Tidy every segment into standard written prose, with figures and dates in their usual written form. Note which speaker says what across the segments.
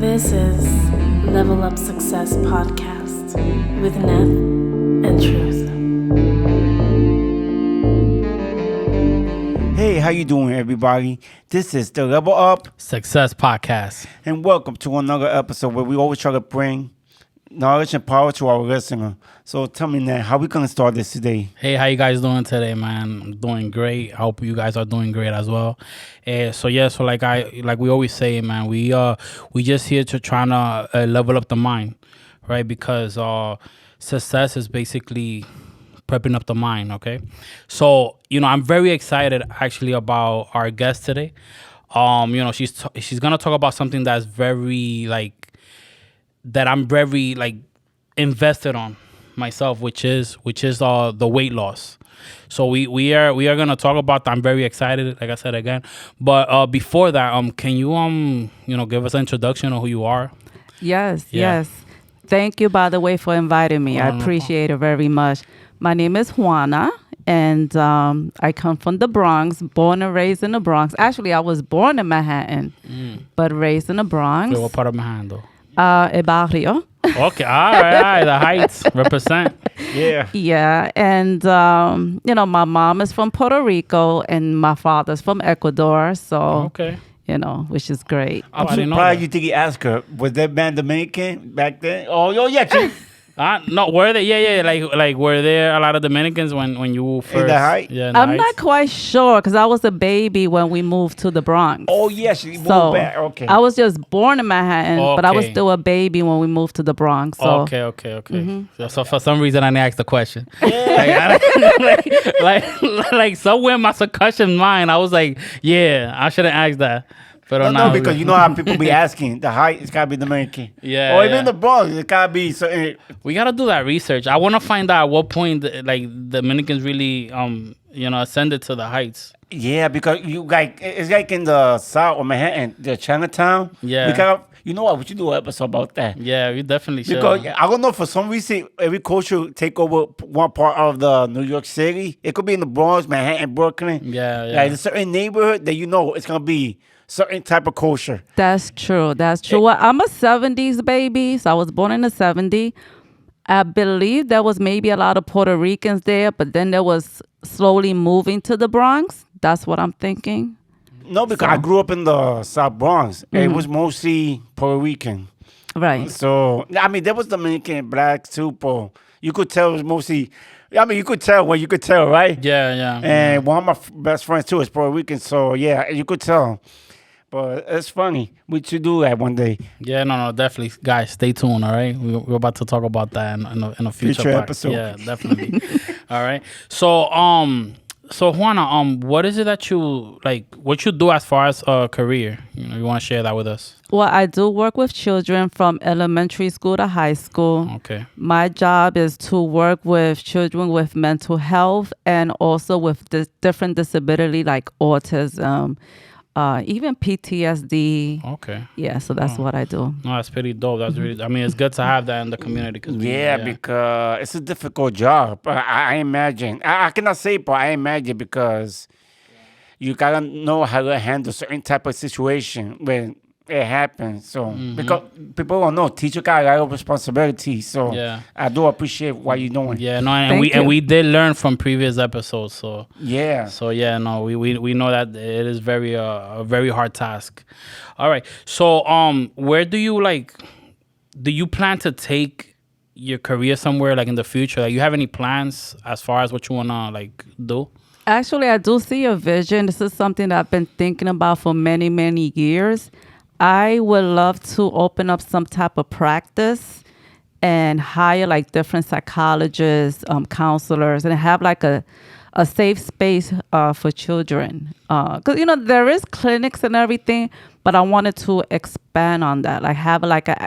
Speaker 1: This is Level Up Success Podcast with Neth and Truth.
Speaker 2: Hey, how you doing, everybody? This is the Level Up
Speaker 3: Success Podcast.
Speaker 2: and welcome to another episode where we always try to bring knowledge and power to our listener. So tell me now, how we gonna start this today?
Speaker 3: Hey, how you guys doing today, man? I'm doing great. I hope you guys are doing great as well. So like we always say, man, we just here to try to level up the mind, right? Because success is basically prepping up the mind. Okay, so I'm very excited actually about our guest today. She's gonna talk about something that's very that I'm very invested on myself, which is the weight loss. So we are gonna talk about that. I'm very excited, like I said again. But before that, can you give us an introduction of who you are?
Speaker 4: Yes. Thank you, by the way, for inviting me. I appreciate it very much. My name is Juana, and I come from the Bronx, born and raised in the Bronx. Actually, I was born in Manhattan, but raised in the Bronx.
Speaker 3: What part of Manhattan, though?
Speaker 4: El Barrio.
Speaker 3: Okay, all right, the Heights, represent.
Speaker 2: Yeah.
Speaker 4: Yeah, and my mom is from Puerto Rico, and my father's from Ecuador. So,
Speaker 3: Okay.
Speaker 4: Which is great.
Speaker 3: Oh, I
Speaker 2: I'm
Speaker 3: didn't know
Speaker 2: surprised
Speaker 3: that.
Speaker 2: you think he asked her, was that man Dominican back then? Oh, yeah, chief.
Speaker 3: No, were they? Yeah. Like were there a lot of Dominicans when you first?
Speaker 2: In the Heights?
Speaker 3: Yeah, in the
Speaker 4: I'm
Speaker 3: Heights?
Speaker 4: not quite sure because I was a baby when we moved to the Bronx.
Speaker 2: Oh, yeah, she moved
Speaker 4: So
Speaker 2: back. Okay.
Speaker 4: I was just born in Manhattan, but I was
Speaker 3: Okay.
Speaker 4: still a baby when we moved to the Bronx. So
Speaker 3: Okay. So for some reason I didn't ask the question. like somewhere in my subconscious mind, I was like, yeah, I shouldn't ask that. But
Speaker 2: No, because you know how people be asking, the height, it's got to be Dominican.
Speaker 3: Yeah,
Speaker 2: Or even
Speaker 3: yeah.
Speaker 2: the Bronx, it got to be certain.
Speaker 3: we gotta do that research. I want to find out at what point Dominicans really ascended to the Heights.
Speaker 2: Yeah, because it's like in the south of Manhattan, the Chinatown.
Speaker 3: Yeah.
Speaker 2: Because you know what? We should do an episode about that.
Speaker 3: Yeah, we definitely should.
Speaker 2: Because I don't know, for some reason, every culture take over one part of the New York City. It could be in the Bronx, Manhattan, Brooklyn.
Speaker 3: Yeah.
Speaker 2: Like a certain neighborhood that it's gonna be certain type of culture.
Speaker 4: that's true. Well, I'm a 70s baby, so I was born in the 70s. I believe there was maybe a lot of Puerto Ricans there, but then there was slowly moving to the Bronx. That's what I'm thinking.
Speaker 2: No, because I grew up in the South Bronx. It was mostly Puerto Rican.
Speaker 4: Right.
Speaker 2: So, I mean, there was Dominican, blacks too, but you could tell it was mostly, you could tell when you could tell, right?
Speaker 3: Yeah.
Speaker 2: And one of my best friends too is Puerto Rican, so yeah, you could tell. But it's funny. We should do that one day.
Speaker 3: Yeah, no, definitely. Guys, stay tuned, all right? We're about to talk about that in a future
Speaker 2: episode.
Speaker 3: Yeah, definitely. All right. So Juana, what is it that you what you do as far as a career? You want to share that with us?
Speaker 4: Well, I do work with children from elementary school to high school.
Speaker 3: Okay.
Speaker 4: My job is to work with children with mental health and also with different disability like autism, even PTSD.
Speaker 3: Okay.
Speaker 4: Yeah, so that's what I do.
Speaker 3: No, that's pretty dope. That's really. I mean, it's good to have that in the community.
Speaker 2: Because it's a difficult job. I imagine. I cannot say, but I imagine because you gotta know how to handle certain type of situation when it happens. So because people don't know, teacher got a lot of responsibility. So
Speaker 3: Yeah.
Speaker 2: I do appreciate what you're doing.
Speaker 3: Yeah, no, and
Speaker 4: Thank you.
Speaker 3: we did learn from previous episodes. So
Speaker 2: Yeah.
Speaker 3: So yeah, no, we know that it is very a very hard task. All right. So where do you plan to take your career somewhere in the future? Like, you have any plans as far as what you wanna do?
Speaker 4: Actually, I do see a vision. This is something that I've been thinking about for many, many years. I would love to open up some type of practice and hire different psychologists, counselors, and have a safe space for children. Because, there is clinics and everything, but I wanted to expand on that. Have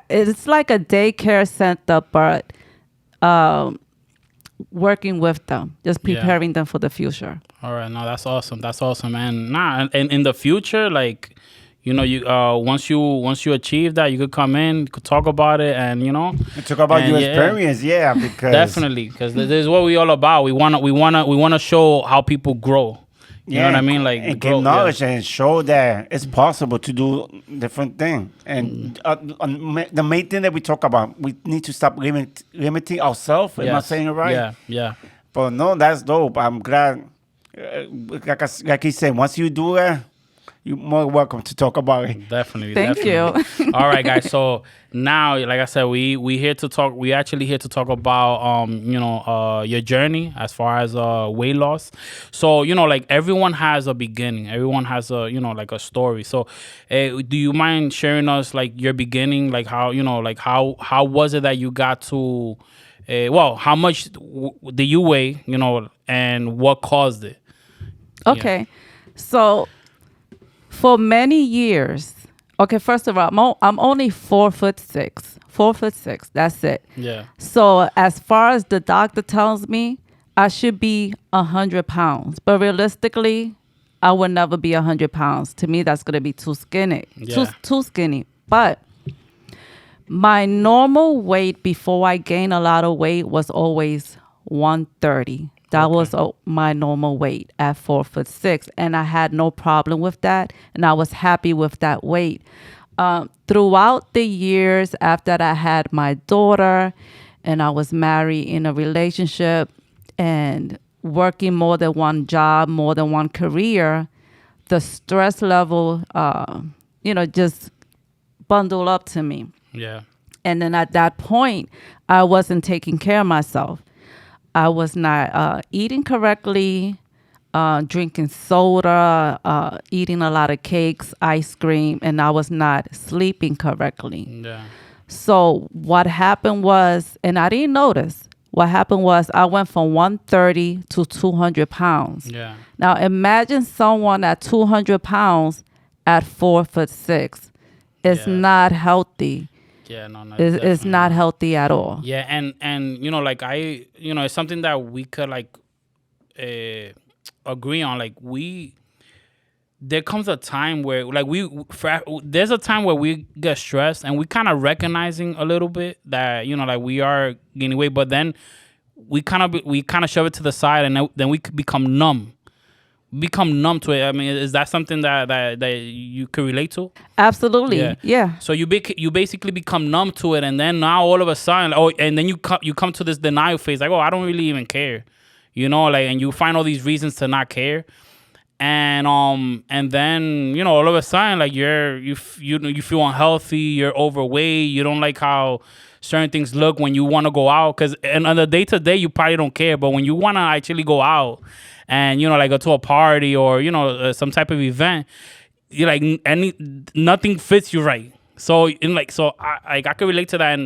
Speaker 4: it's like a daycare center, but working with them, just preparing them for the future.
Speaker 3: All right, no, that's awesome. And in the future, once you achieve that, you could come in, you could talk about it, and
Speaker 2: Talk about your experience, because
Speaker 3: definitely, because this is what we all about. We wanna show how people grow. You know what I mean? Like
Speaker 2: and
Speaker 3: grow,
Speaker 2: give knowledge and show that it's possible to do different things. And the main thing that we talk about, we need to stop limiting ourselves. Am I
Speaker 3: Yes.
Speaker 2: saying it right?
Speaker 3: Yeah, yeah.
Speaker 2: But no, that's dope. I'm glad. Like he said, once you do that, you're more welcome to talk about it.
Speaker 3: Definitely.
Speaker 4: Thank
Speaker 3: definitely.
Speaker 4: you.
Speaker 3: All right, guys. So now, like I said, we here to talk. We actually here to talk about your journey as far as weight loss. So like everyone has a beginning. Everyone has a like a story. So do you mind sharing us like your beginning, like how like how was it that you got to how much did you weigh, and what caused it?
Speaker 4: Okay. So for many years, okay, first of all, I'm only 4'6". 4'6". That's it.
Speaker 3: Yeah.
Speaker 4: So as far as the doctor tells me, I should be 100 pounds. But realistically, I will never be 100 pounds. To me, that's going to be too skinny.
Speaker 3: Yeah.
Speaker 4: Too skinny. But my normal weight before I gained a lot of weight was always 130. That was my normal weight at 4'6", and I had no problem with that, and I was happy with that weight. Throughout the years after I had my daughter, and I was married in a relationship, and working more than one job, more than one career, the stress level, just bundled up to me.
Speaker 3: Yeah.
Speaker 4: And then at that point, I wasn't taking care of myself. I was not eating correctly, drinking soda, eating a lot of cakes, ice cream, and I was not sleeping correctly.
Speaker 3: Yeah.
Speaker 4: So what happened was, and I didn't notice, what happened was I went from 130 to 200 pounds.
Speaker 3: Yeah.
Speaker 4: Now imagine someone at 200 pounds at 4'6". It's
Speaker 3: Yeah.
Speaker 4: not healthy.
Speaker 3: Yeah, no,
Speaker 4: It's not healthy at all.
Speaker 3: Yeah, and like it's something that we could like agree on. Like there comes a time where like there's a time where we get stressed and we kind of recognizing a little bit that like we are gaining weight, but then we kind of shove it to the side and then we could become numb to it. I mean, is that something that you could relate to?
Speaker 4: Absolutely. Yeah.
Speaker 3: So you basically become numb to it, and then now all of a sudden, and then you come to this denial phase, like, I don't really even care, like, and you find all these reasons to not care, and then all of a sudden, like you feel unhealthy, you're overweight, you don't like how certain things look when you want to go out, because on the day to day you probably don't care, but when you want to actually go out and like go to a party or some type of event, you like nothing fits you right. So I could relate to that,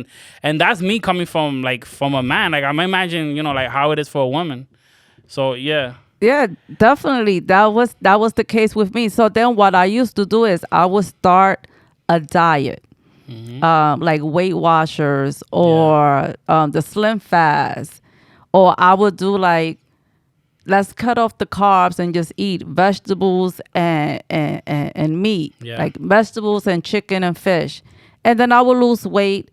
Speaker 3: and that's me coming from a man. Like I'm imagining like how it is for a woman. So yeah.
Speaker 4: Yeah, definitely. That was the case with me. So then what I used to do is I would start a diet. Like Weight Watchers or the Slim Fast, or I would do like, let's cut off the carbs and just eat vegetables and meat, like vegetables and chicken and fish, and then I would lose weight,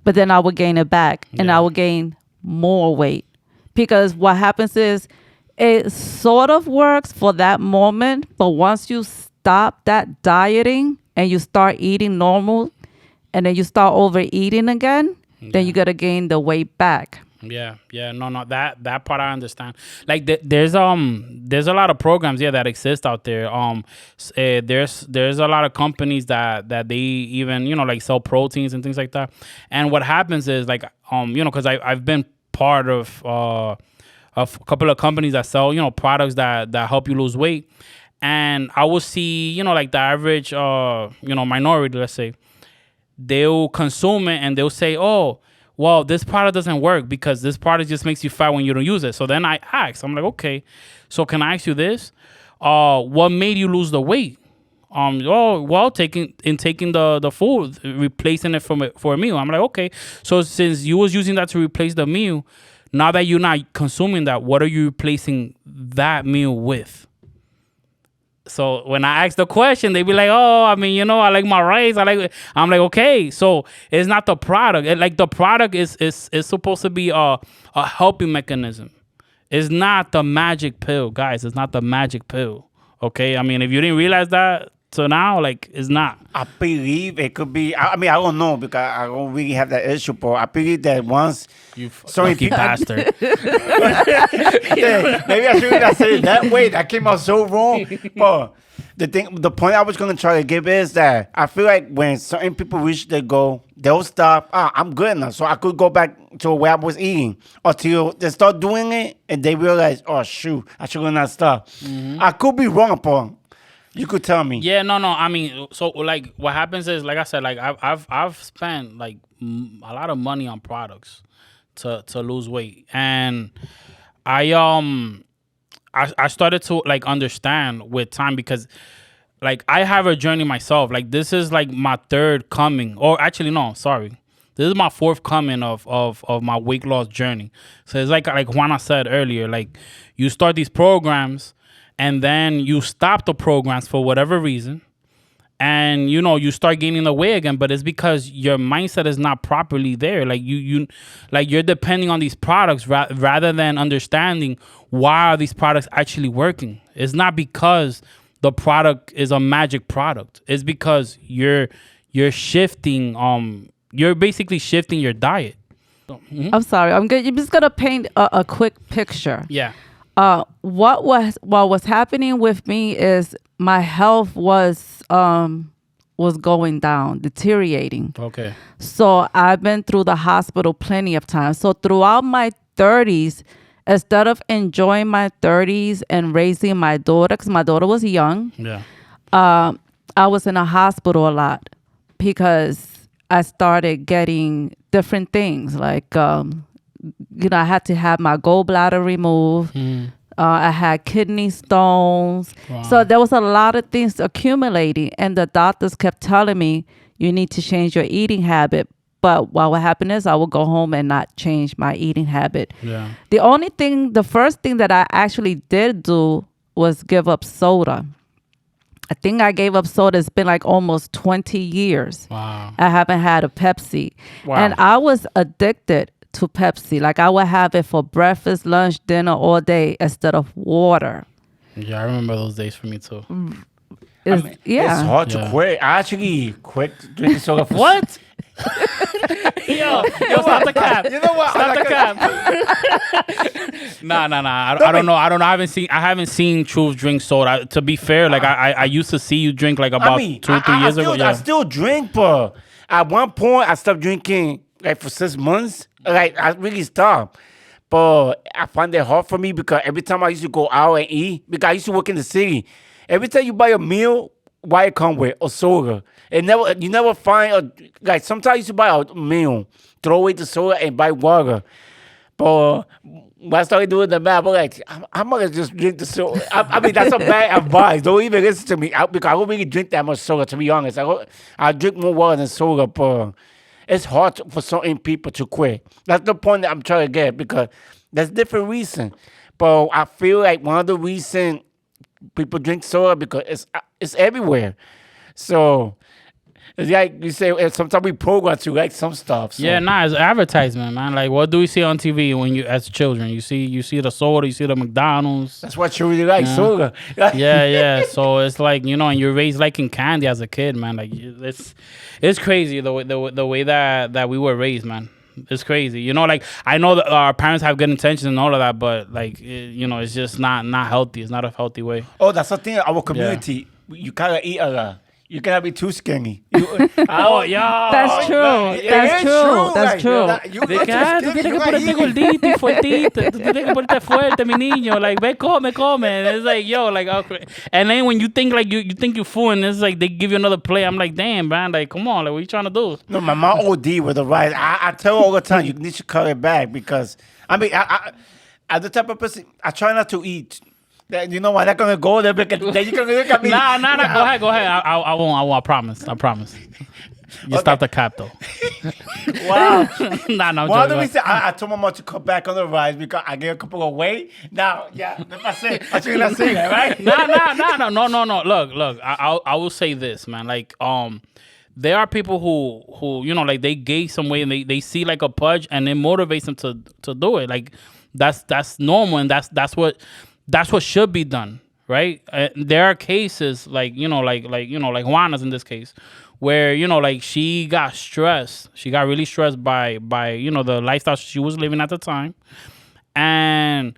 Speaker 4: but then I would gain it back, and I would gain more weight, because what happens is it sort of works for that moment, but once you stop that dieting and you start eating normal, and then you start overeating again, then you gotta gain the weight back.
Speaker 3: Yeah, no, that part I understand. Like there's a lot of programs that exist out there. There's a lot of companies that they even like sell proteins and things like that. And what happens is like because I've been part of a couple of companies that sell products that help you lose weight, and I will see like the average minority, let's say, they'll consume it and they'll say, oh, well, this product doesn't work because this product just makes you fat when you don't use it. So then I ask, I'm like, okay, so can I ask you this? What made you lose the weight? Taking the food, replacing it for a meal. I'm like, okay, so since you was using that to replace the meal, now that you're not consuming that, what are you replacing that meal with? So when I ask the question, they be like, oh, I mean, I like my rice. I'm like, okay, so it's not the product. The product is supposed to be a helping mechanism. It's not the magic pill, guys. It's not the magic pill. Okay, I mean, if you didn't realize that till now, like, it's not.
Speaker 2: I believe it could be. I mean, I don't know because I don't really have that issue, but I believe that once
Speaker 3: You
Speaker 2: Sorry,
Speaker 3: lucky
Speaker 2: people-
Speaker 3: bastard.
Speaker 2: Yeah, maybe I shouldn't have said it that way. That came out so wrong. But the point I was gonna try to give is that I feel like when certain people reach their goal, they'll stop. I'm good now, so I could go back to where I was eating until they start doing it and they realize, oh shoot, I should not stop. I could be wrong, Paul. You could tell me.
Speaker 3: Yeah, no. I mean, so like, what happens is, like I said, like I've spent like a lot of money on products to lose weight, and I started to like understand with time because like I have a journey myself. Like this is like my third coming, or actually no, sorry. This is my fourth coming of my weight loss journey. So it's like Juana said earlier, like you start these programs and then you stop the programs for whatever reason. And you start gaining the weight again, but it's because your mindset is not properly there. Like you're depending on these products rather than understanding why are these products actually working. It's not because the product is a magic product. It's because you're shifting. You're basically shifting your diet.
Speaker 4: I'm sorry. I'm just gonna paint a quick picture.
Speaker 3: Yeah.
Speaker 4: What was happening with me is my health was going down, deteriorating.
Speaker 3: Okay.
Speaker 4: So I've been through the hospital plenty of times. So throughout my 30s, instead of enjoying my 30s and raising my daughter, because my daughter was young,
Speaker 3: Yeah.
Speaker 4: I was in a hospital a lot because I started getting different things. Like, I had to have my gallbladder removed. I had kidney stones.
Speaker 3: Wow.
Speaker 4: So there was a lot of things accumulating. And the doctors kept telling me, you need to change your eating habit. But what would happen is I would go home and not change my eating habit.
Speaker 3: Yeah.
Speaker 4: The first thing that I actually did do was give up soda. I think I gave up soda. It's been like almost 20 years.
Speaker 3: Wow.
Speaker 4: I haven't had a Pepsi.
Speaker 2: Wow.
Speaker 4: And I was addicted to Pepsi. Like I would have it for breakfast, lunch, dinner, all day instead of water.
Speaker 3: Yeah, I remember those days for me too.
Speaker 2: It's hard to
Speaker 3: Yeah.
Speaker 2: quit. I actually quit drinking soda for
Speaker 3: What? yo, stop the cap.
Speaker 2: You know what?
Speaker 3: Stop the cap. Nah. I don't know. I haven't seen Truth drink soda. To be fair, like I used to see you drink like about 2 or 3 years ago.
Speaker 2: I still drink, but at one point I stopped drinking like for 6 months. Like I really stopped. But I find it hard for me because every time I used to go out and eat, because I used to work in the city, every time you buy a meal, why it come with a soda? You never find like sometimes you used to buy a meal, throw away the soda and buy water. But when I started doing the math, I'm like, I'm gonna just drink the soda. I mean, that's a bad advice. Don't even listen to me because I don't really drink that much soda. To be honest, I drink more water than soda, but it's hard for certain people to quit. That's the point that I'm trying to get because there's different reasons. But I feel like one of the reasons people drink soda because it's everywhere. So it's like you say, sometimes we program to like some stuff. So.
Speaker 3: Yeah, it's advertisement, man. Like, what do we see on TV when you, as children, you see the soda, you see the McDonald's.
Speaker 2: That's what you really like, soda.
Speaker 3: Yeah. So it's like, and you're raised liking candy as a kid, man. Like, it's crazy the way that we were raised, man. It's crazy. Like, I know that our parents have good intentions and all of that, but like, it's just not healthy. It's not a healthy way.
Speaker 2: Oh, that's the thing. Our community, you gotta eat a lot. You cannot be too skinny.
Speaker 3: Oh, yeah.
Speaker 4: That's true. That's true.
Speaker 3: De que, tú tienes que ponerte gordito y fuertito. Tú tienes que ponerte fuerte, mi niño. Like, ve, come. And it's like, yo, like, okay. And then when you think, like, you think you're full, and it's like, they give you another plate. I'm like, damn, man. Like, come on. Like, what you trying to do?
Speaker 2: No, my mom OD with the rice. I tell her all the time, you need to cut it back because, I mean, I the type of person, I try not to eat. You know why they're gonna go there because then you can look at me.
Speaker 3: Nah. Go ahead. I won't. I promise. You stop the cap though.
Speaker 2: Wow.
Speaker 3: No.
Speaker 2: One of the reasons I told my mom to cut back on the rice because I gained a couple of weight. Now, yeah, that's what I say. I should not say that, right?
Speaker 3: No. Look. I will say this, man. Like, there are people who like they gain some weight and they see like a pudge and it motivates them to do it. Like, That's normal, and that's what should be done, right? There are cases like like Juana's in this case, where like she got stressed. She got really stressed by the lifestyle she was living at the time, and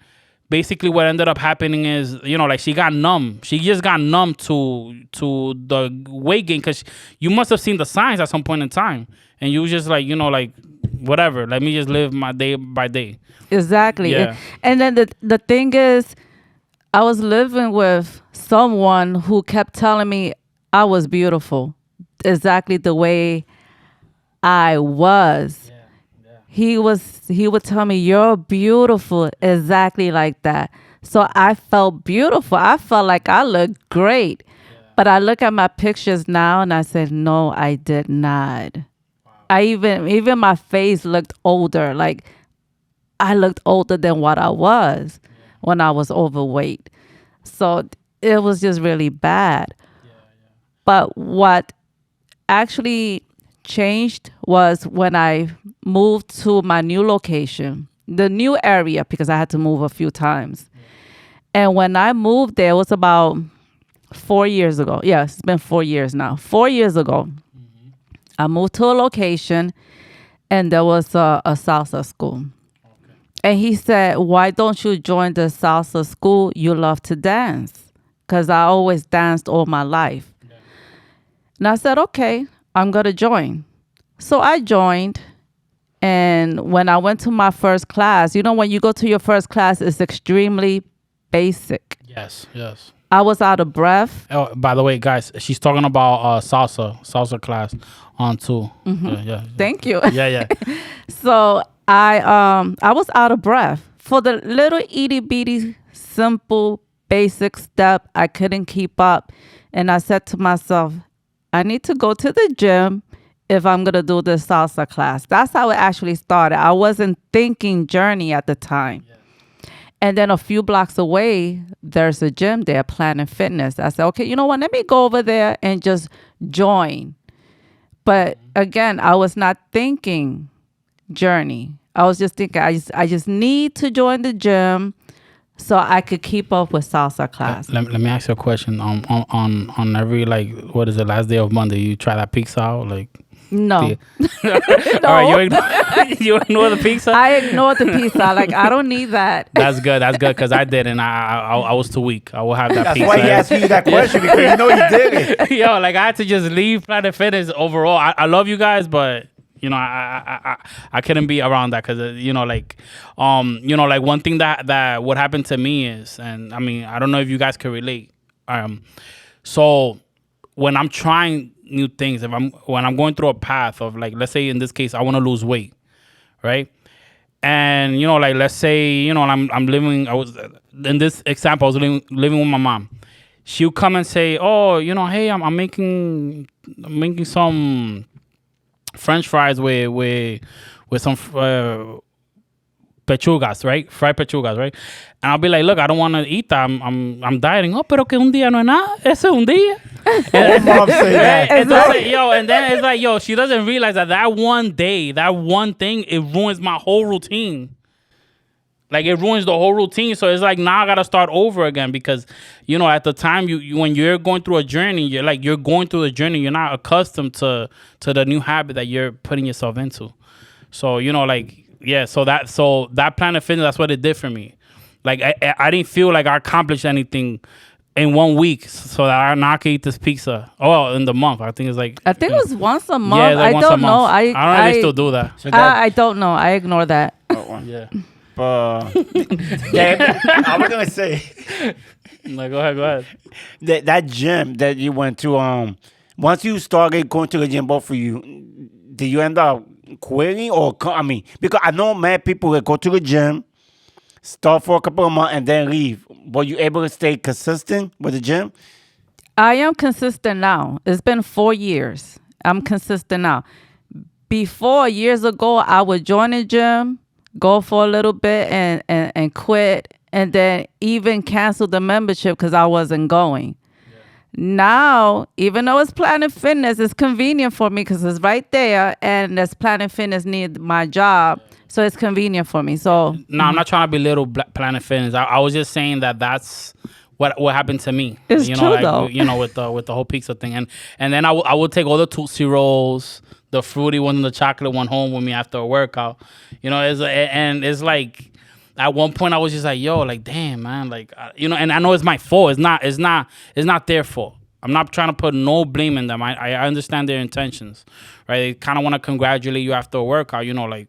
Speaker 3: basically what ended up happening is like she got numb. She just got numb to the weight gain, because you must have seen the signs at some point in time, and you was just like like whatever. Let me just live my day by day.
Speaker 4: Exactly.
Speaker 3: Yeah.
Speaker 4: And then the thing is, I was living with someone who kept telling me I was beautiful, exactly the way I was. He would tell me, "You're beautiful," exactly like that. So I felt beautiful. I felt like I looked great. But I look at my pictures now and I said, "No, I did not." I even my face looked older. Like I looked older than what I was when I was overweight. So it was just really bad. But what actually changed was when I moved to my new location, the new area, because I had to move a few times. And when I moved there, it was about 4 years ago. Yes, it's been 4 years now. 4 years ago, I moved to a location, and there was a salsa school. And he said, "Why don't you join the salsa school? You love to dance." Because I always danced all my life. And I said, "Okay, I'm going to join." So I joined. And when I went to my first class, when you go to your first class, it's extremely basic.
Speaker 3: Yes.
Speaker 4: I was out of breath.
Speaker 3: Oh, by the way, guys, she's talking about salsa class on too. Yeah.
Speaker 4: Thank you.
Speaker 3: Yeah.
Speaker 4: So I was out of breath. For the little itty bitty, simple, basic step, I couldn't keep up. And I said to myself, I need to go to the gym if I'm going to do this salsa class. That's how it actually started. I wasn't thinking Journey at the time. And then a few blocks away, there's a gym there, Planet Fitness. I said, okay, you know what? Let me go over there and just join. But again, I was not thinking Journey. I was just thinking, I just need to join the gym so I could keep up with salsa class.
Speaker 3: Let me ask you a question. On every, like, what is the last day of Monday, you try that pizza out? Like,
Speaker 4: no.
Speaker 3: No. All right, you ignore the pizza?
Speaker 4: I ignored the pizza. Like, I don't need that.
Speaker 3: That's good, because I didn't. I was too weak. I will have that pizza.
Speaker 2: That's why he asked you that question, because you know you did it.
Speaker 3: Yo, like, I had to just leave Planet Fitness overall. I love you guys, but I couldn't be around that, because like one thing that what happened to me is, and I mean, I don't know if you guys can relate. So when I'm trying new things, when I'm going through a path of, like, let's say in this case, I want to lose weight, right? And like, let's say I'm living. I was in this example. I was living with my mom. She'll come and say, "Oh, hey, I'm making some French fries with some pechugas, right? Fried pechugas, right?" And I'll be like, "Look, I don't want to eat that. I'm dieting." "Oh, pero que un día no es nada. Ese es un día."
Speaker 2: Mom say that.
Speaker 3: And then it's like, she doesn't realize that one day, that one thing, it ruins my whole routine. Like, it ruins the whole routine. So it's like, now I gotta start over again, because at the time you when you're going through a journey, you're going through the journey. You're not accustomed to the new habit that you're putting yourself into. So so that Planet Fitness, that's what it did for me. Like, I didn't feel like I accomplished anything in 1 week, so that I now can eat this pizza. Oh, in the month, I think it's like,
Speaker 4: I think it was once a month.
Speaker 3: Yeah, it's like
Speaker 4: I
Speaker 3: once a
Speaker 4: don't know.
Speaker 3: month. I don't know if they still do that.
Speaker 2: So
Speaker 4: I don't know. I ignore that.
Speaker 3: Yeah.
Speaker 2: Yeah, I was gonna say
Speaker 3: No, go ahead.
Speaker 2: that gym that you went to. Once you started going to the gym, both of you, did you end up quitting, or because I know mad people that go to the gym, start for a couple of months, and then leave. Were you able to stay consistent with the gym?
Speaker 4: I am consistent now. It's been 4 years. I'm consistent now. Before, years ago, I would join a gym, go for a little bit, and quit, and then even cancel the membership because I wasn't going. Now, even though it's Planet Fitness, it's convenient for me because it's right there, and this Planet Fitness needs my job, so it's convenient for me. So
Speaker 3: No, I'm not trying to belittle Planet Fitness. I was just saying that that's what happened to me.
Speaker 4: It's
Speaker 3: you know,
Speaker 4: true,
Speaker 3: like,
Speaker 4: though.
Speaker 3: You know, with the whole pizza thing, and then I would take all the Tootsie Rolls, the fruity one and the chocolate one home with me after a workout. You know, it's like. At one point, I was just like, "Yo, like, damn, man, like, you know." And I know it's my fault. It's not their fault. I'm not trying to put no blame in them. I understand their intentions, right? They kind of want to congratulate you after a workout, you know, like.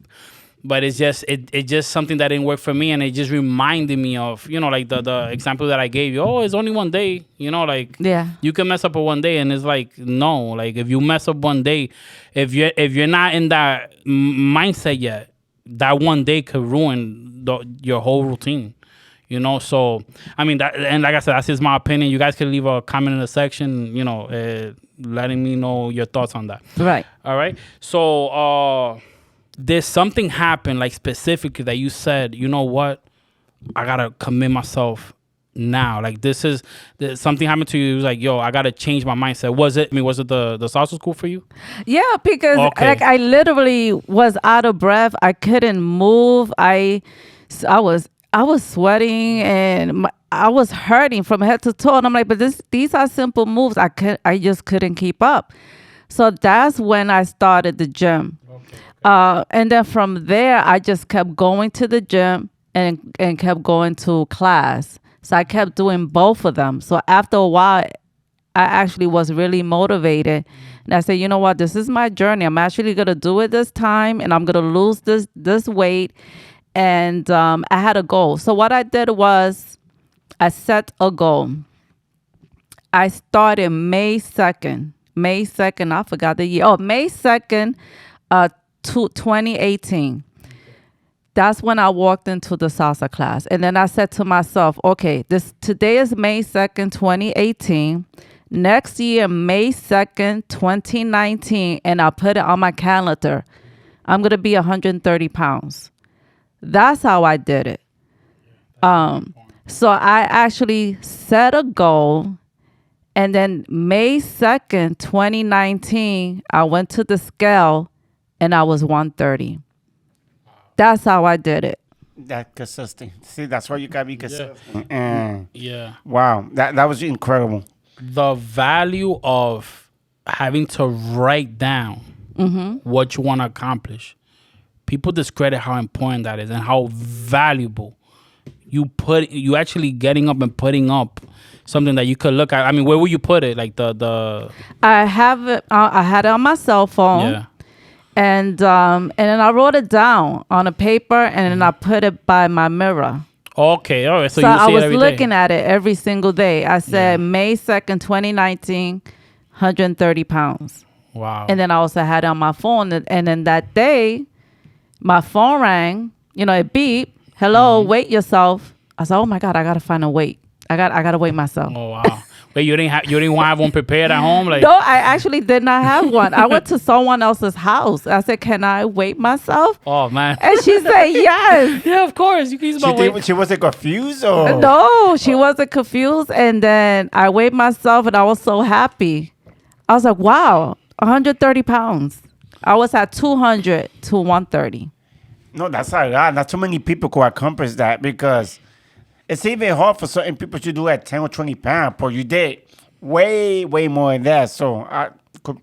Speaker 3: But it's just it just something that didn't work for me, and it just reminded me of, you know, like the example that I gave you. Oh, it's only one day, you know, like,
Speaker 4: Yeah.
Speaker 3: you can mess up a one day, and it's like, no, like, if you mess up one day, if you're not in that mindset yet, that one day could ruin your whole routine, you know. So I mean, that, and like I said, that's just my opinion. You guys can leave a comment in the section, you know, letting me know your thoughts on that.
Speaker 4: Right.
Speaker 3: All right. So there's something happened, like, specifically that you said, you know what, I gotta commit myself now. Like, something happened to you. It was like, yo, I gotta change my mindset. Was it the salsa school for you?
Speaker 4: Yeah, because
Speaker 3: Okay.
Speaker 4: like I literally was out of breath. I couldn't move. I was sweating, and I was hurting from head to toe. And I'm like, but these are simple moves. I just couldn't keep up. So that's when I started the gym. And then from there, I just kept going to the gym and kept going to class. So I kept doing both of them. So after a while, I actually was really motivated. And I said, you know what? This is my journey. I'm actually going to do it this time, and I'm going to lose this weight. And I had a goal. So what I did was I set a goal. I started May 2nd. I forgot the year. Oh, May 2nd, 2018. That's when I walked into the salsa class. And then I said to myself, okay, today is May 2nd, 2018. Next year, May 2nd, 2019, and I put it on my calendar, I'm going to be 130 pounds. That's how I did it. So I actually set a goal, and then May 2nd, 2019, I went to the scale, and I was 130. That's how I did it.
Speaker 2: That consistent. See, that's why you gotta be consistent. And
Speaker 3: Yeah.
Speaker 2: wow, that was incredible.
Speaker 3: The value of having to write down what you want to accomplish. People discredit how important that is and how valuable you actually getting up and putting up something that you could look at. I mean, where would you put it? Like the
Speaker 4: I have it. I had it on my cell phone.
Speaker 3: yeah.
Speaker 4: And then I wrote it down on a paper, and then I put it by my mirror.
Speaker 3: Okay, all right. So
Speaker 4: So
Speaker 3: you
Speaker 4: I
Speaker 3: see it
Speaker 4: was
Speaker 3: every
Speaker 4: looking
Speaker 3: day.
Speaker 4: at it every single day. I said May 2nd, 2019, 130 pounds.
Speaker 3: Wow.
Speaker 4: And then I also had it on my phone. And then that day, my phone rang. You know, it beeped. Hello, weight yourself. I said, oh my God, I gotta find a weight. I gotta weigh myself.
Speaker 3: Oh wow. Wait, you didn't want to have one prepared at home, like?
Speaker 4: No, I actually did not have one. I went to someone else's house. I said, can I weigh myself?
Speaker 3: Oh man.
Speaker 4: And she said, yes.
Speaker 3: Yeah, of course. You can use my weight.
Speaker 2: She wasn't confused, or
Speaker 4: No, she wasn't confused. And then I weighed myself, and I was so happy. I was like, wow, 130 pounds. I was at 200 to 130.
Speaker 2: no, that's a lot. Not too many people could accomplish that because it's even hard for certain people to do at 10 or 20 pounds. But you did way more than that. So I could,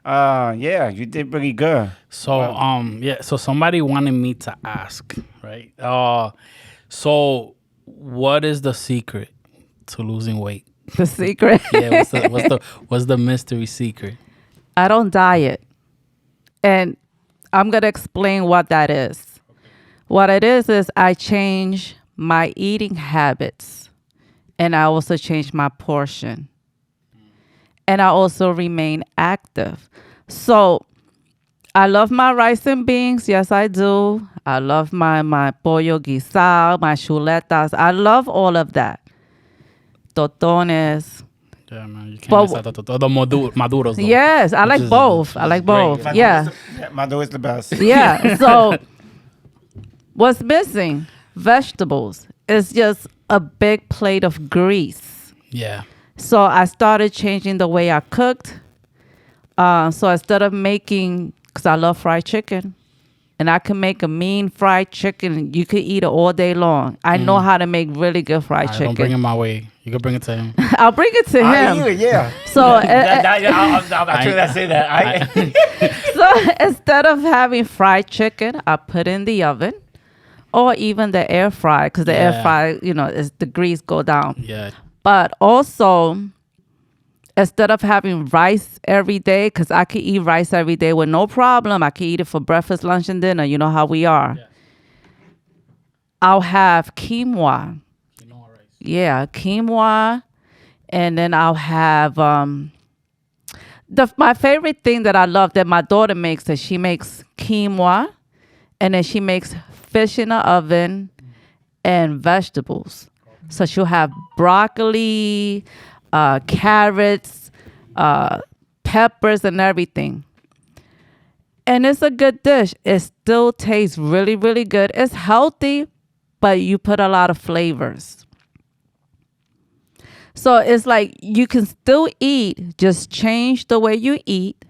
Speaker 2: yeah, you did pretty good.
Speaker 3: So yeah, so somebody wanted me to ask, right? So what is the secret to losing weight?
Speaker 4: The secret.
Speaker 3: Yeah, what's the mystery secret?
Speaker 4: I don't diet. And I'm going to explain what that is. What it is I change my eating habits, and I also change my portion. And I also remain active. So I love my rice and beans. Yes, I do. I love my pollo guisado, my chuletas. I love all of that. Totones.
Speaker 3: Yeah, man, you can't
Speaker 4: But-
Speaker 3: miss out the maduros. Though.
Speaker 4: Yes, I like
Speaker 3: is-
Speaker 4: both. I like
Speaker 3: great.
Speaker 4: both. Yeah.
Speaker 2: Mado is the best.
Speaker 4: Yeah. So what's missing? Vegetables. It's just a big plate of grease.
Speaker 3: Yeah.
Speaker 4: So I started changing the way I cooked. So instead of making, because I love fried chicken, and I can make a mean fried chicken. You could eat it all day long. I know how to make really good fried chicken.
Speaker 3: Don't bring it my way. You can bring it to him.
Speaker 4: I'll bring it to him.
Speaker 2: Yeah.
Speaker 4: So,
Speaker 2: I'm trying to say that.
Speaker 4: so instead of having fried chicken, I put in the oven, or even the air fry, because the air fry, is the grease go down.
Speaker 3: Yeah.
Speaker 4: But also, instead of having rice every day, because I could eat rice every day with no problem. I could eat it for breakfast, lunch, and dinner. You know how we are. Yeah. I'll have quinoa. Quinoa rice. Yeah, quinoa. And then I'll have my favorite thing that I love that my daughter makes is she makes quinoa, and then she makes fish in the oven and vegetables. So she'll have broccoli, carrots, peppers, and everything. And it's a good dish. It still tastes really, really good. It's healthy, but you put a lot of flavors. So it's like you can still eat, just change the way you eat,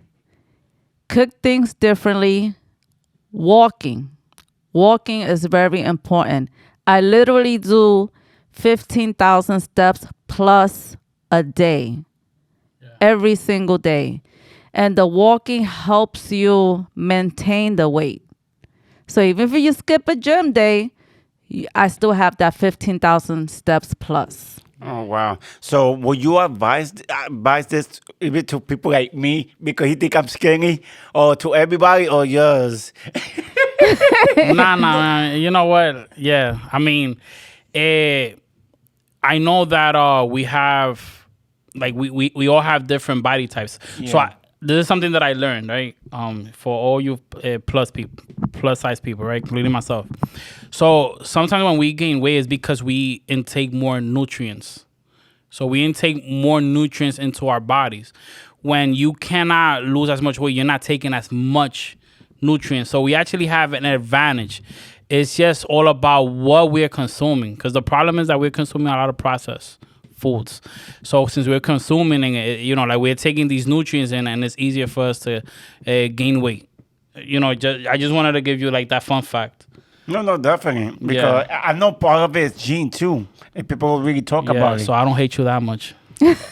Speaker 4: cook things differently. Walking is very important. I literally do 15,000 steps plus a day, every single day. And the walking helps you maintain the weight. So even if you skip a gym day, I still have that 15,000 steps plus.
Speaker 2: Oh, wow. So would you advise this even to people like me because he think I'm skinny, or to everybody, or just...
Speaker 3: Nah. You know what? Yeah. I mean, I know that we have, like, we all have different body types. Yeah. So this is something that I learned, right? For all you plus size people, right, including myself. So sometimes when we gain weight, is because we intake more nutrients. So we intake more nutrients into our bodies. When you cannot lose as much weight, you're not taking as much nutrients. So we actually have an advantage. It's just all about what we're consuming, because the problem is that we're consuming a lot of processed foods. So since we're consuming it, like we're taking these nutrients in, and it's easier for us to gain weight. I just wanted to give you like that fun fact.
Speaker 2: No, definitely, because I know part of it is gene too, and people really talk about it.
Speaker 3: So I don't hate you that much.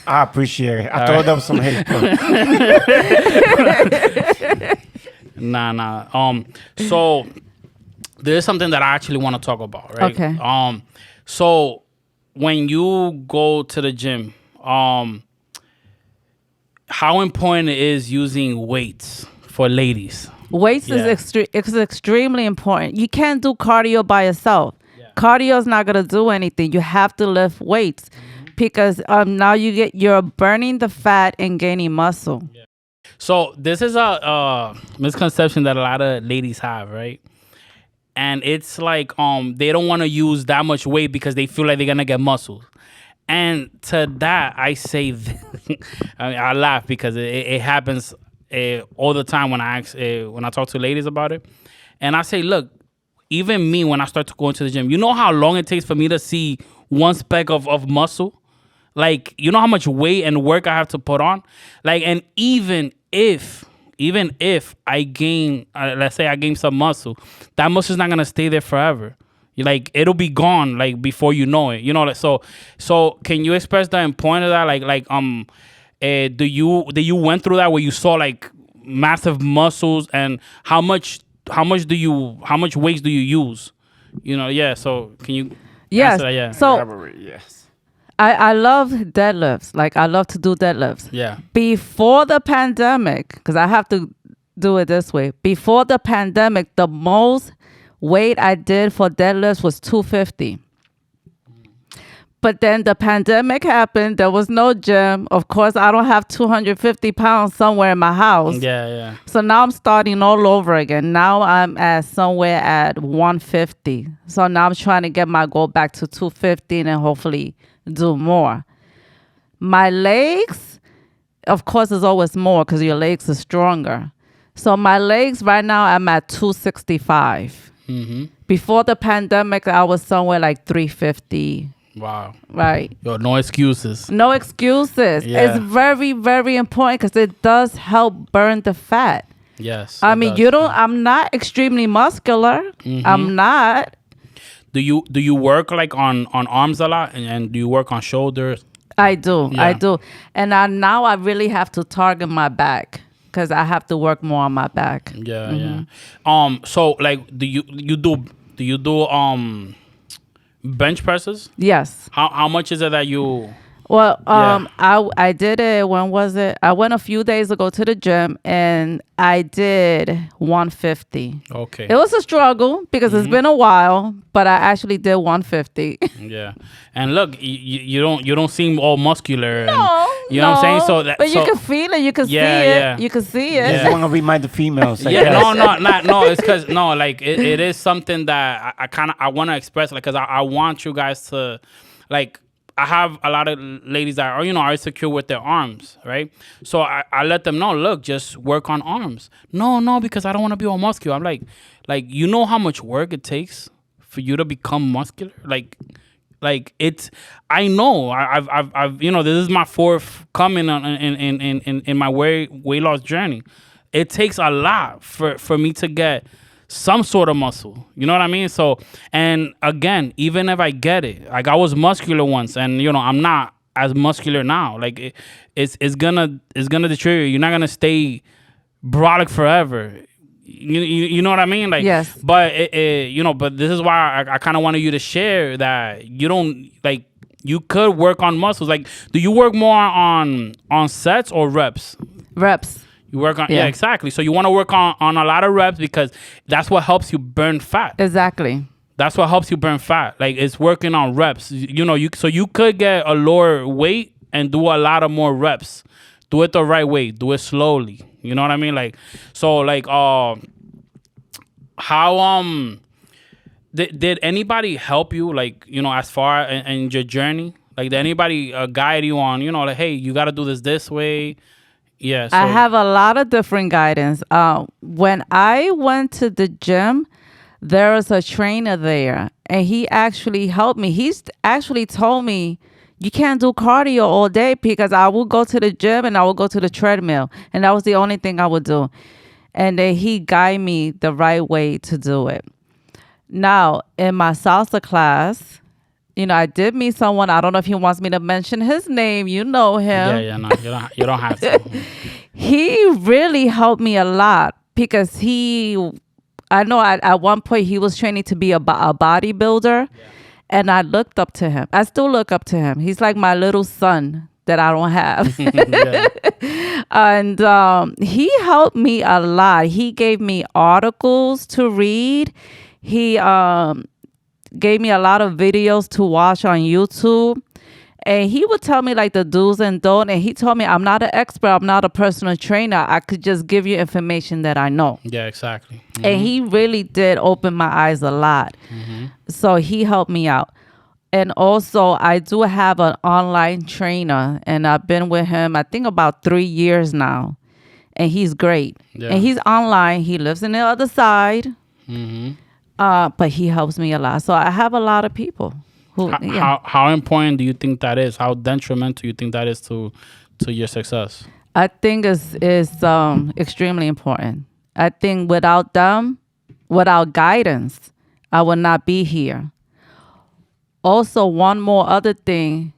Speaker 2: I appreciate it. I thought there was some hate.
Speaker 3: Nah. So there's something that I actually want to talk about, right?
Speaker 4: Okay.
Speaker 3: So when you go to the gym, how important it is using weights for ladies?
Speaker 4: Weights is extremely important. You can't do cardio by yourself. Yeah. Cardio is not gonna do anything. You have to lift weights because now you're burning the fat and gaining muscle.
Speaker 3: Yeah. So this is a misconception that a lot of ladies have, right? And it's like they don't want to use that much weight because they feel like they're gonna get muscles. And to that, I say, I laugh because it happens all the time when I talk to ladies about it. And I say, look, even me, when I start to go into the gym, you know how long it takes for me to see one speck of muscle? Like, you know how much weight and work I have to put on? Like, and even if I gain, let's say I gain some muscle, that muscle is not gonna stay there forever. Like, it'll be gone like before you know it. Like, so can you express the importance of that? Do you went through that where you saw like massive muscles, and how much weights do you use? So can you?
Speaker 4: Yes.
Speaker 3: Answer that? Yeah.
Speaker 4: So
Speaker 2: yes.
Speaker 4: I love deadlifts. Like, I love to do deadlifts.
Speaker 3: Yeah.
Speaker 4: Before the pandemic, because I have to do it this way. Before the pandemic, the most weight I did for deadlifts was 250. But then the pandemic happened. There was no gym. Of course, I don't have 250 pounds somewhere in my house.
Speaker 3: Yeah.
Speaker 4: So now I'm starting all over again. Now I'm at somewhere at 150. So now I'm trying to get my goal back to 250 and hopefully do more. My legs, of course, is always more because your legs are stronger. So my legs right now, I'm at 265.
Speaker 3: Mm-hmm.
Speaker 4: Before the pandemic, I was somewhere like 350.
Speaker 3: Wow.
Speaker 4: right?
Speaker 3: Yo, no excuses.
Speaker 4: No excuses.
Speaker 3: Yeah.
Speaker 4: It's very, very important because it does help burn the fat.
Speaker 3: Yes.
Speaker 4: I
Speaker 3: it
Speaker 4: mean,
Speaker 3: does.
Speaker 4: I'm not extremely muscular. I'm not.
Speaker 3: Do you work like on arms a lot, and do you work on shoulders?
Speaker 4: I do. I
Speaker 3: Yeah.
Speaker 4: do. And now I really have to target my back because I have to work more on my back.
Speaker 3: Yeah, yeah. So like, do you do bench presses?
Speaker 4: Yes.
Speaker 3: How much is it that you?
Speaker 4: Well,
Speaker 3: Yeah.
Speaker 4: I did it. When was it? I went a few days ago to the gym and I did 150.
Speaker 3: Okay.
Speaker 4: It was a struggle because it's been a while, but I actually did 150.
Speaker 3: Yeah, and look, you don't seem all muscular. And,
Speaker 4: No,
Speaker 3: you know what I'm saying?
Speaker 4: no.
Speaker 3: So that,
Speaker 4: but
Speaker 3: so,
Speaker 4: you can feel it. You can
Speaker 3: Yeah,
Speaker 4: see it.
Speaker 3: yeah.
Speaker 4: You can see it.
Speaker 2: I just want to remind the females. I
Speaker 3: yeah,
Speaker 2: guess.
Speaker 3: no. It's because like it is something that I want to express, like, because I want you guys to, like, I have a lot of ladies that are, are insecure with their arms, right? So I let them know, look, just work on arms. No, because I don't want to be all muscular. I'm like, you know how much work it takes for you to become muscular? Like it's, I know, I've this is my fourth coming on in my weight loss journey. It takes a lot for me to get some sort of muscle. You know what I mean? So, and again, even if I get it, like I was muscular once, and I'm not as muscular now. Like it's gonna deteriorate. You're not gonna stay brolic forever. You know what I mean? Like,
Speaker 4: Yes.
Speaker 3: But but this is why I kind of wanted you to share that you don't, like, you could work on muscles. Like, do you work more on sets or reps?
Speaker 4: Reps.
Speaker 3: You work on,
Speaker 4: Yeah.
Speaker 3: exactly. So you want to work on a lot of reps because that's what helps you burn fat.
Speaker 4: Exactly.
Speaker 3: That's what helps you burn fat. Like, it's working on reps. So you could get a lower weight and do a lot of more reps. Do it the right way. Do it slowly. You know what I mean? Like, so like, how did anybody help you, like, as far in your journey? Like, did anybody guide you on, like, hey, you got to do this way? Yeah. So,
Speaker 4: I have a lot of different guidance. When I went to the gym, there was a trainer there, and he actually helped me. He's actually told me, you can't do cardio all day, because I would go to the gym and I would go to the treadmill, and that was the only thing I would do. And then he guided me the right way to do it. Now, in my salsa class, I did meet someone. I don't know if he wants me to mention his name. You know him.
Speaker 3: Yeah, no, you don't have to.
Speaker 4: He really helped me a lot because I know at one point he was training to be a bodybuilder, and I looked up to him. I still look up to him. He's like my little son that I don't have. And he helped me a lot. He gave me articles to read. He gave me a lot of videos to watch on YouTube. And he would tell me like the do's and don'ts. And he told me, I'm not an expert. I'm not a personal trainer. I could just give you information that I know.
Speaker 3: Yeah, exactly. Mm-hmm.
Speaker 4: And he really did open my eyes a lot.
Speaker 3: Mm-hmm.
Speaker 4: So he helped me out. And also, I do have an online trainer. And I've been with him, I think, about 3 years now. And he's great.
Speaker 3: Yeah.
Speaker 4: And he's online. He lives in the other side.
Speaker 3: Mm-hmm.
Speaker 4: But he helps me a lot. So I have a lot of people.
Speaker 3: How important do you think that is? How detrimental do you think that is to your success?
Speaker 4: I think it's extremely important. I think without them, without guidance, I would not be here. Also, one more other thing.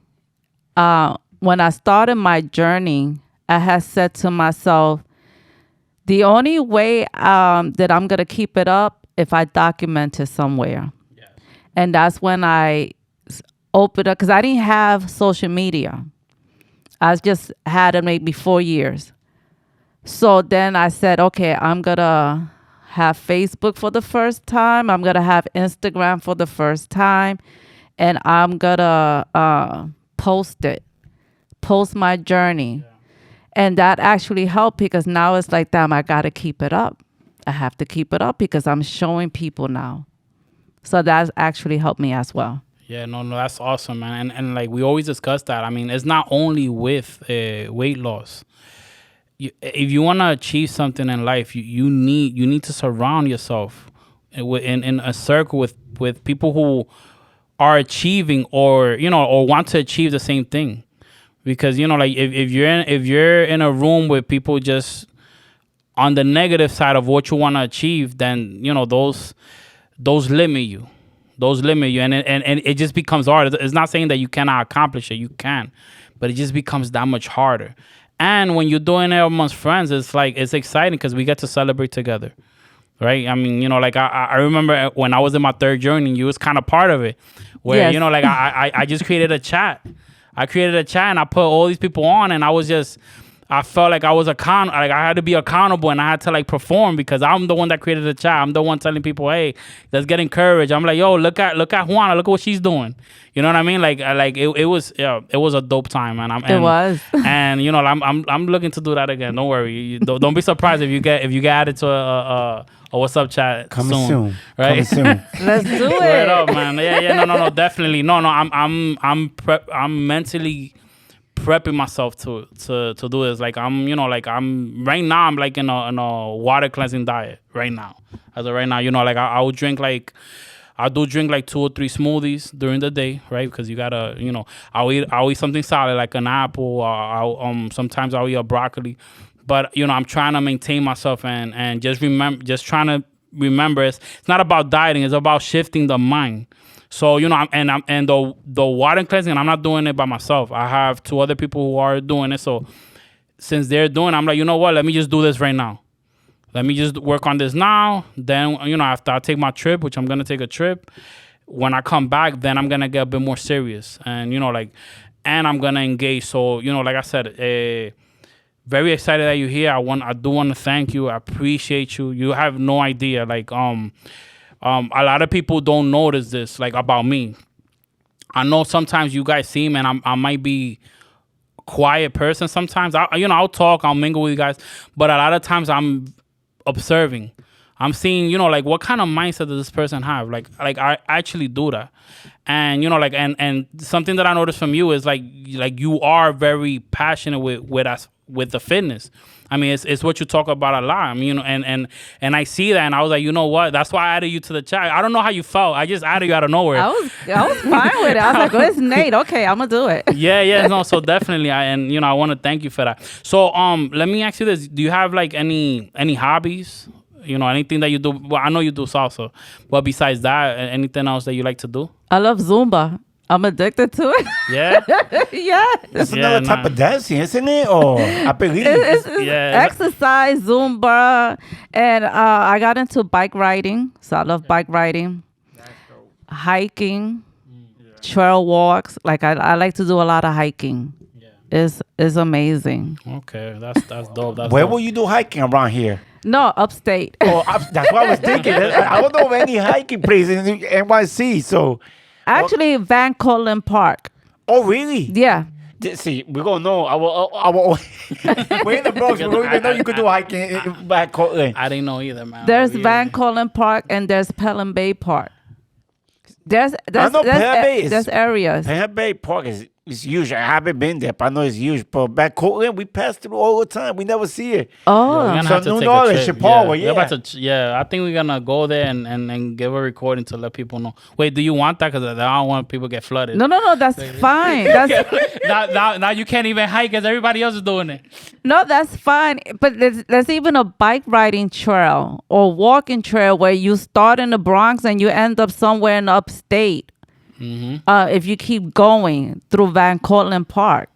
Speaker 4: When I started my journey, I had said to myself, the only way that I'm going to keep it up if I document it somewhere. Yes. And that's when I opened up, because I didn't have social media. I just had it maybe 4 years. So then I said, okay, I'm going to have Facebook for the first time. I'm going to have Instagram for the first time. And I'm going to post my journey. Yeah. And that actually helped, because now it's like, damn, I got to keep it up. I have to keep it up because I'm showing people now. So that's actually helped me as well.
Speaker 3: Yeah, no, that's awesome, man. And like we always discuss that. I mean, it's not only with weight loss. If you want to achieve something in life, you need to surround yourself in a circle with people who are achieving or or want to achieve the same thing. Because like if you're in a room with people just on the negative side of what you want to achieve, then those limit you. And it just becomes hard. It's not saying that you cannot accomplish it. You can, but it just becomes that much harder. And when you're doing it amongst friends, it's exciting because we get to celebrate together, right? I mean, like I remember when I was in my third journey, you was kind of part of it, where
Speaker 4: Yes.
Speaker 3: like I just created a chat. I created a chat and I put all these people on, and I felt like I was like I had to be accountable, and I had to like perform because I'm the one that created the chat. I'm the one telling people, hey, let's get encouraged. I'm like, yo, look at Juana, look at what she's doing. You know what I mean? Like it was a dope time, man.
Speaker 4: It was.
Speaker 3: And I'm looking to do that again. Don't worry. Don't be surprised if you get added to a what's up chat
Speaker 2: Coming soon.
Speaker 3: right?
Speaker 2: Coming soon.
Speaker 4: Let's do
Speaker 3: Right
Speaker 4: it.
Speaker 3: up, man. No, definitely. No, I'm mentally prepping myself to do this. Like I'm right now. I'm like in a water cleansing diet right now. As of right now, like I will drink like. I do drink like 2 or 3 smoothies during the day, right? Because you gotta, I'll eat something solid like an apple. Or sometimes I'll eat a broccoli, but I'm trying to maintain myself and just trying to remember it's not about dieting. It's about shifting the mind. So and the water cleansing, I'm not doing it by myself. I have 2 other people who are doing it. So since they're doing it, I'm like, you know what? Let me just do this right now. Let me just work on this now. Then, after I take my trip, which I'm going to take a trip, when I come back, then I'm going to get a bit more serious. And, and I'm going to engage. So, like I said, very excited that you're here. I do want to thank you. I appreciate you. You have no idea. Like, a lot of people don't notice this, like, about me. I know sometimes you guys see me and I might be a quiet person sometimes. I'll talk, I'll mingle with you guys. But a lot of times I'm observing. I'm seeing, like what kind of mindset does this person have? Like I actually do that. And, and something that I noticed from you is like you are very passionate with the fitness. I mean, it's what you talk about a lot. I mean, and I see that, and I was like, you know what? That's why I added you to the chat. I don't know how you felt. I just added you out of nowhere.
Speaker 4: I was fine with it. I was like, oh, it's Nate. Okay, I'm gonna do it.
Speaker 3: Yeah, no. So definitely, I want to thank you for that. So let me ask you this: do you have like any hobbies? Anything that you do? Well, I know you do salsa, but besides that, anything else that you like to do?
Speaker 4: I love Zumba. I'm addicted to it.
Speaker 3: Yeah.
Speaker 4: Yeah.
Speaker 2: That's another type of dancing, isn't it? Or I believe.
Speaker 4: It's
Speaker 3: Yeah.
Speaker 4: exercise, Zumba, and I got into bike riding. So I love bike riding, hiking, trail walks. Like I like to do a lot of hiking.
Speaker 3: Yeah.
Speaker 4: It's amazing.
Speaker 3: Okay, that's dope. That's
Speaker 2: Where
Speaker 3: dope.
Speaker 2: will you do hiking around here?
Speaker 4: No, upstate.
Speaker 2: Oh, that's what I was thinking. I don't know of any hiking place in NYC. So,
Speaker 4: Actually, Van Cortlandt Park.
Speaker 2: oh really?
Speaker 4: Yeah.
Speaker 2: See, we're gonna know. We're in the Bronx. We don't even know you could do hiking back Cortland.
Speaker 3: I didn't know either, man.
Speaker 4: There's
Speaker 3: Yeah.
Speaker 4: Van Cortlandt Park and there's Pelham Bay Park. There's
Speaker 2: know Pelham Bay is-
Speaker 4: there's areas.
Speaker 2: Penn Bay Park is huge. I haven't been there, but I know it's huge. But back Cortland, we pass through all the time. We never see it.
Speaker 3: We're
Speaker 4: Oh,
Speaker 3: gonna
Speaker 2: So
Speaker 3: have to
Speaker 2: new
Speaker 3: take a
Speaker 2: knowledge,
Speaker 3: trip.
Speaker 2: Chipotle,
Speaker 3: We're
Speaker 2: yeah.
Speaker 3: about to, I think we're gonna go there and give a recording to let people know. Wait, do you want that? Because I don't want people to get flooded.
Speaker 4: no, that's fine. That's
Speaker 3: now you can't even hike because everybody else is doing it.
Speaker 4: no, that's fine. But there's even a bike riding trail or walking trail where you start in the Bronx and you end up somewhere in upstate. If you keep going through Van Cortlandt Park,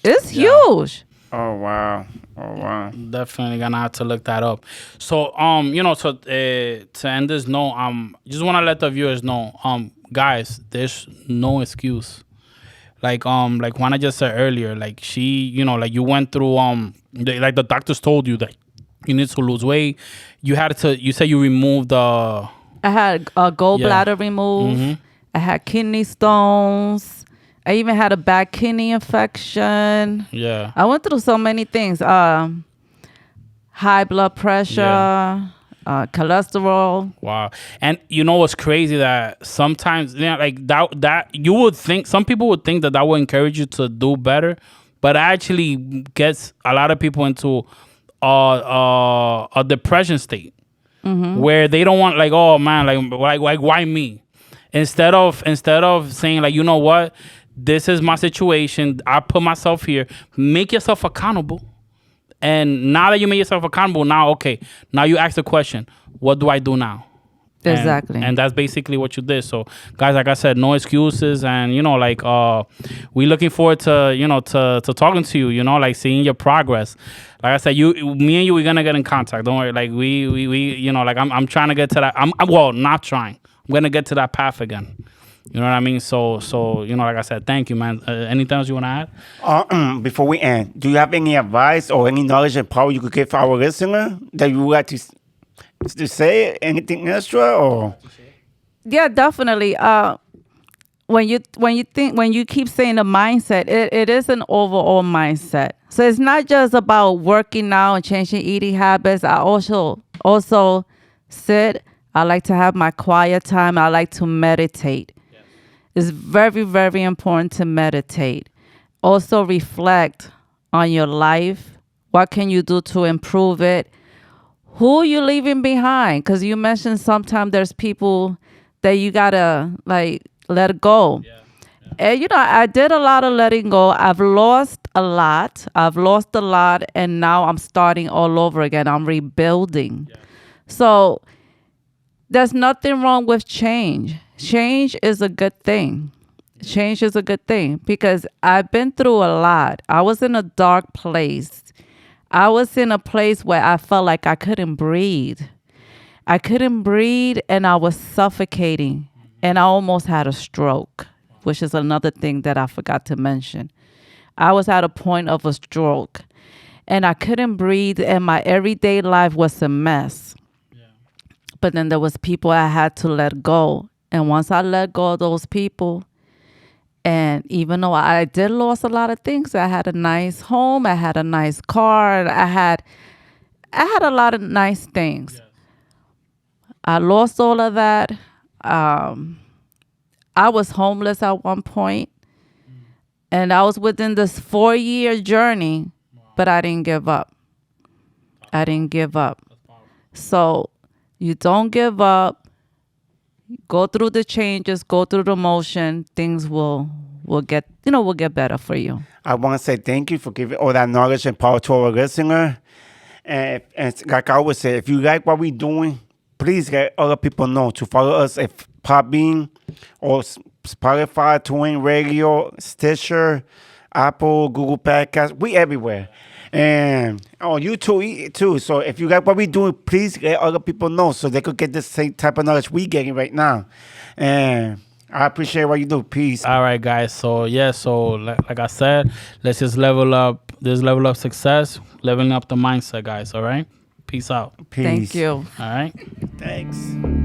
Speaker 4: it's huge.
Speaker 2: Oh wow!
Speaker 3: Definitely gonna have to look that up. So to end this note, just want to let the viewers know, guys, there's no excuse. Like Juana just said earlier, like she, like you went through like the doctors told you that you need to lose weight. You said you removed the.
Speaker 4: I had a gallbladder removed. I had kidney stones. I even had a bad kidney infection.
Speaker 3: Yeah.
Speaker 4: I went through so many things. High blood pressure, cholesterol.
Speaker 3: Wow. And you know what's crazy, that sometimes like that you would think, some people would think that would encourage you to do better, but it actually gets a lot of people into a depression state where they don't want, like, oh man, like why me? Instead of saying like, you know what, this is my situation, I put myself here. Make yourself accountable. And now that you make yourself accountable, now you ask the question, what do I do now?
Speaker 4: Exactly.
Speaker 3: And that's basically what you did. So, guys, like I said, no excuses. And, we looking forward to, to talking to you, like seeing your progress. Like I said, me and you, we're going to get in contact. Don't worry. Like we I'm trying to get to that. I'm not trying. I'm going to get to that path again. You know what I mean? So, like I said, thank you, man. Anything else you want to add?
Speaker 2: Before we end, do you have any advice or any knowledge and power you could give our listener that you would like to say? Anything extra or?
Speaker 4: Yeah, definitely. When you keep saying the mindset, it is an overall mindset. So it's not just about working out and changing eating habits. I also sit. I like to have my quiet time. I like to meditate. Yes. It's very, very important to meditate. Also reflect on your life. What can you do to improve it? Who you leaving behind? Because you mentioned sometimes there's people that you gotta like let go. Yeah. And I did a lot of letting go. I've lost a lot, and now I'm starting all over again. I'm rebuilding. Yeah. So there's nothing wrong with change. Change is a good thing. Change is a good thing because I've been through a lot. I was in a dark place. I was in a place where I felt like I couldn't breathe. I couldn't breathe and I was suffocating. And I almost had a stroke, which is another thing that I forgot to mention. I was at a point of a stroke and I couldn't breathe and my everyday life was a mess. Yeah. But then there was people I had to let go. And once I let go of those people, and even though I did lose a lot of things, I had a nice home, I had a nice car, I had a lot of nice things. Yes. I lost all of that. I was homeless at one point, and I was within this 4-year journey, but I didn't give up. I didn't give up. So you don't give up. Go through the changes, go through the motion. Things will get better for you.
Speaker 2: I want to say thank you for giving all that knowledge and power to our listener. And like I always say, if you like what we're doing, please let other people know to follow us at Podbean or Spotify, TuneIn Radio, Stitcher, Apple, Google Podcasts. We everywhere. And on YouTube too. So if you like what we're doing, please let other people know so they could get the same type of knowledge we getting right now. And I appreciate what you do. Peace.
Speaker 3: All right, guys. So like I said, let's just level up this level of success, leveling up the mindset, guys. All right. Peace out.
Speaker 2: Peace.
Speaker 4: Thank you.
Speaker 3: All right.
Speaker 2: Thanks.